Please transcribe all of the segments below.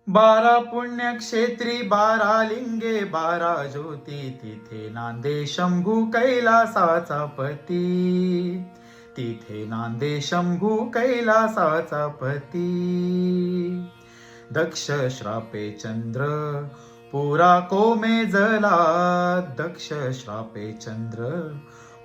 बारा पुण्यक्षेत्री, बारा लिंगे, बारा ज्योती, तिथे नांदे शंभू कैलासाचा पती. तिथे नांदे शंभू कैलासाचा पती. दक्ष श्रापे चंद्र पुरा कोमेजला, दक्ष श्रापे चंद्र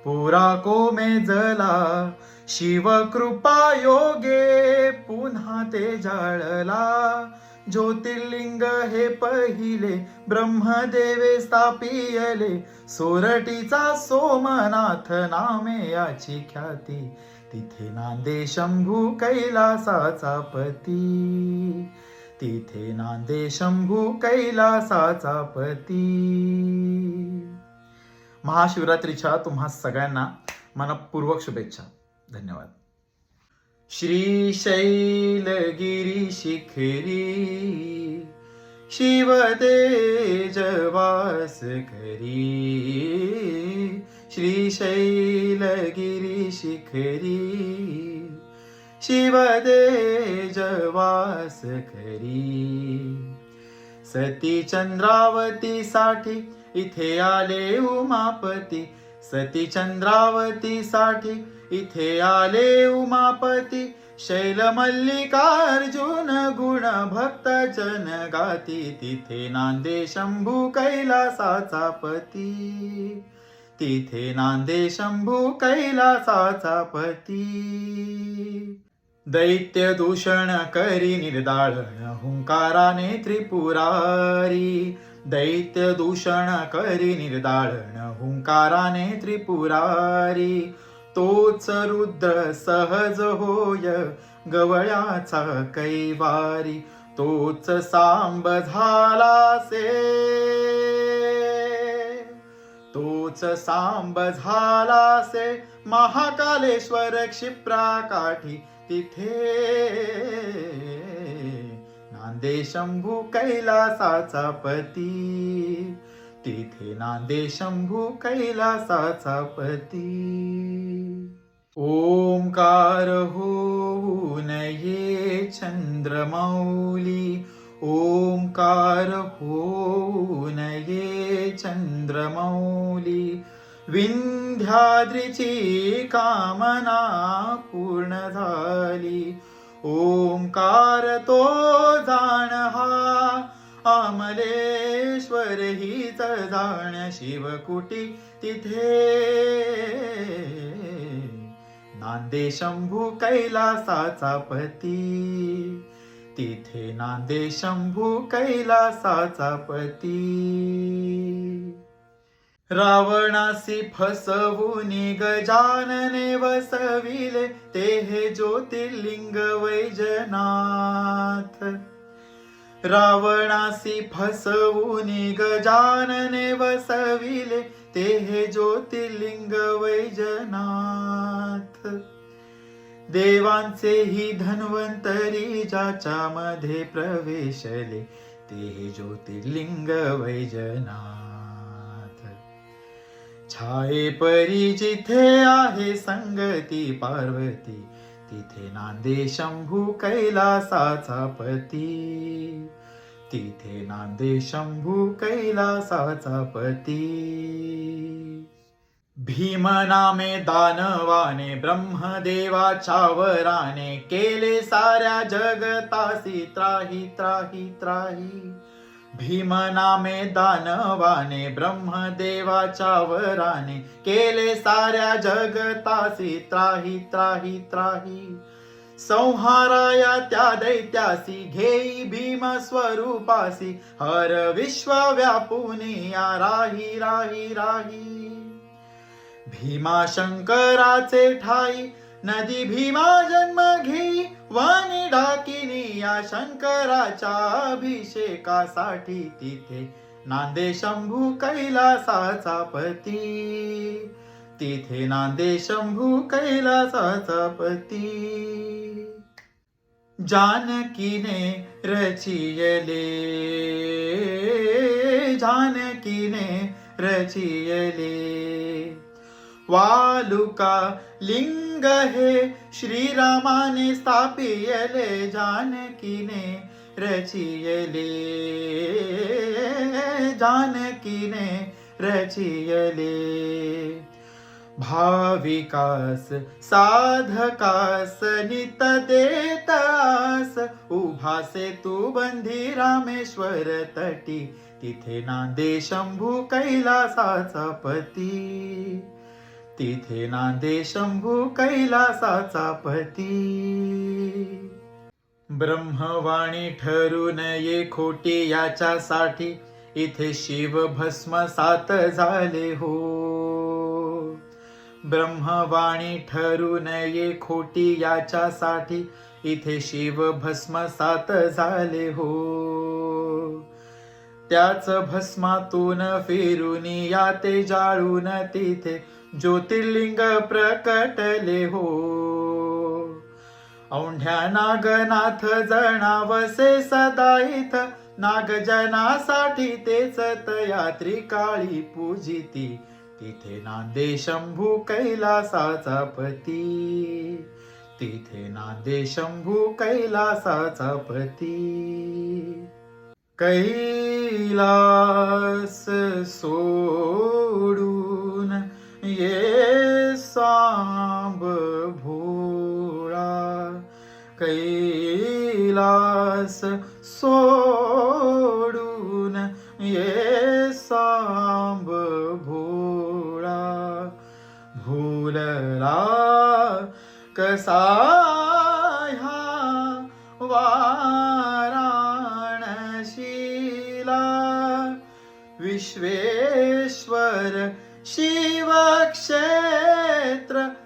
पुरा कोमेजला. शिव कृपा योगे पुन्हा ते जाळला. ज्योतिर्लिंग हे पहिले ब्रह्मदेवे स्थापियले. सोरटीचा सोमनाथ नामे याची ख्याती. तिथे नांदे शंभू कैलासाचा पती. तिथे नांदे शंभू कैलासाचा पती. महाशिवरात्रीच्या तुम्हा सगळ्यांना मनपूर्वक शुभेच्छा. धन्यवाद. श्रीशैलगिरी शिखरी, शिवतेज वास करी. श्रीशैलगिरी शिखरी, शिवतेज वास करी. सती चंद्रावती साठी इथे आले उमापती. सती चंद्रावती साठी इथे आले उमापती. शैल मल्लिकार्जुन गुण भक्त जन गाती. तिथे नांदे शंभू कैलासाचा पती. तिथे नांदे शंभू कैलासाचा पती. दैत्य दूषण करी निर्दाळण हुंकाराने त्रिपुरारी. दैत्य दूषण करी निर्दाळण हुंकाराने त्रिपुरारी. तोच रुद्र सहज होय गवळ्याचा कैवारी. तोच सांब झालासे, तोच सांब झालासे महाकालेश्वर क्षिप्राकाठी. तिथे नांदे शंभू कैलासाचा पती. तिथे नांदे शंभू कैलासाचा पती. ओंकार होऊन ये चंद्रमौली. ओंकार होऊन ये चंद्रमौली. विंध्याद्रीची कामना पूर्ण झाली. ओंकार तो जाण हा अमलेश्वर हीच जाण शिवकुटी. तिथे नांदे शंभू कैलासाचा पती. तिथे नांदे शंभू कैलासाचा पती. रावणासी फसवूनी गजानने वसविले. ते हे ज्योतिर्लिंग वैजनाथ. रावणासी फसवूनी गजानने वसविले. ते हे ज्योतिर्लिंग वैजनाथ. देवांचेही धन्वंतरी ज्याच्या मध्ये प्रवेशले. ते हे ज्योतिर्लिंग वैजनाथ. छाये परी जिथे आहे संगती पार्वती. तिथे नांदे शंभू कैलासाचा पती. तिथे नांदे शंभू कैलासाचा पती. भीम नामे दानवाने ब्रह्मदेवाच्या वराने. केले साऱ्या जगतासी त्राही त्राही त्राही. भीम नामे दानवाने ब्रह्मदेवाच्या वराने. केले साऱ्या जगतासी त्राही त्राही त्राही. संहाराया त्या दैत्यासी घेई भीम स्वरूपासी. हर विश्व व्यापुनिया राही राही राही. भीमा शंकराचे ठाई नदी भीमा जन्म घेई. वाणी डाकिनी या शंकराच्या अभिषेकासाठी. तिथे नांदे शंभू कैलासाचा पती. तिथे नांदे शंभू कैलासाचा पती. जानकीने रचियले, जानकीने रचियले. वालुका लिंग हे श्रीरामाने स्थापियले. जानकीने रचियले जानकीने रचियले भाविकास साधकास नित देतास उभासे तू बंधी रामेश्वर तटी तिथे नांदे शंभू कैलासाचा पती तिथे नांदे शंभू कैलासाचा पती ब्रह्मवाणी ठरू नये खोटी याच्यासाठी इथे शिव भस्मसात झाले हो ब्रह्मवाणी ठरू नये खोटी याच्यासाठी इथे शिव भस्मसात झाले हो त्याच भस्मातून फिरून या ते जाळून तिथे ज्योतिर्लिंग प्रकटले हो औंढ्या नागनाथ जणावसे सदा इथ नागजनासाठी तेच तयात्री काळी पूजिती तिथे नांदे शंभू कैलासाचा पती तिथे नांदे शंभू कैलासाचा पती कैलास सोडून ये सांब भोळा कैलास सोडून ये सांब भोळा भूलला कसा ह्या वाराणसीला विश्वेश्वर शिवक्षेत्र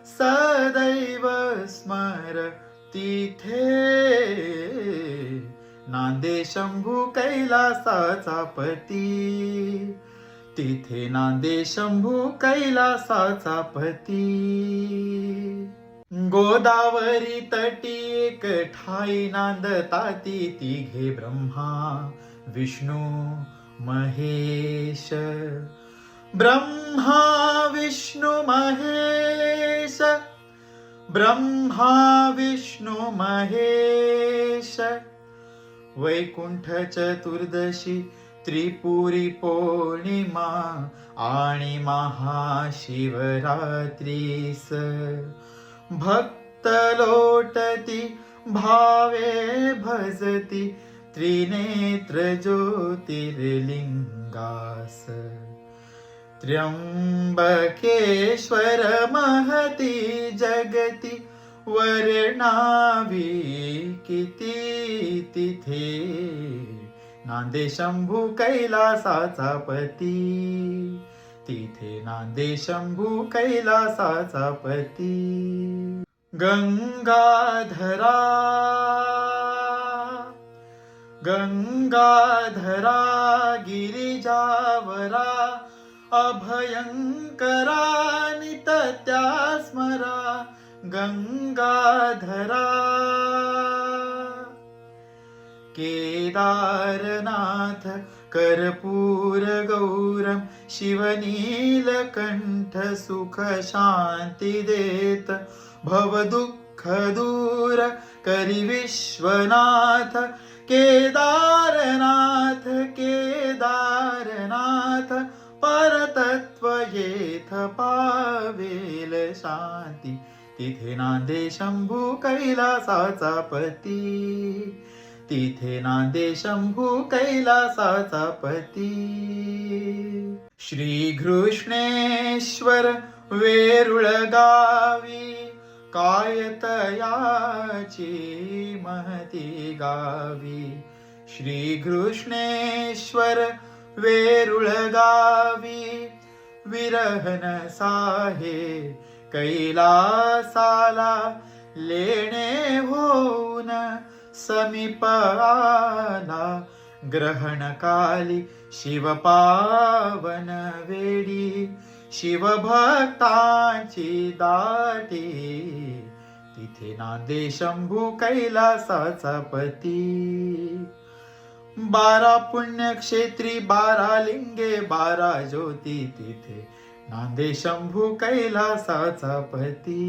सदैव स्मर तिथे नांदे शंभू कैलासाचा पती तिथे नांदे शंभू कैलासाचा पती गोदावरी तटी एक ठाई नांदताती तिघे ब्रह्मा विष्णू महेश ब्रह्मा विष्णू महेश ब्रह्मा विष्णू महेश वैकुंठ चतुर्दशी त्रिपुरी पौर्णिमा आणि महाशिवरात्रीस भक्त लोटती भावे भजती त्रिनेत्र ज्योतिर्लिंगास त्र्यंबकेश्वर महती जगती वर्णावी किती तिथे नांदे शंभू कैलासाचा पती तिथे नांदे शंभू कैलासाचा पती गंगाधरा गंगाधरा गिरिजावरा अभयंकरा नित्या स्मरा गंगाधरा केदारनाथ कर्पूर गौरम शिवनीलकंठ सुख शांती देत भव दुःख दूर करी विश्वनाथ केदारनाथ केदारनाथ परतत्व येथ पावेल शांती तिथे नांदे शंभू कैलासाचा पती तिथे नांदे शंभू कैलासाचा पती श्री कृष्णेश्वर वेरुळ गावी कायतयाची महती गावी श्री कृष्णेश्वर वेरुळ गावी विरहन साहे कैलासाला लेणे होऊन समीप आला ग्रहणकाली शिवपावन वेडी शिवभक्तांची दाटी तिथे नांदे शंभू कैलासाचा पती 12 पुण्यक्षेत्री 12 लिंगे 12 ज्योती तिथे नांदे शंभू कैलासाचा पती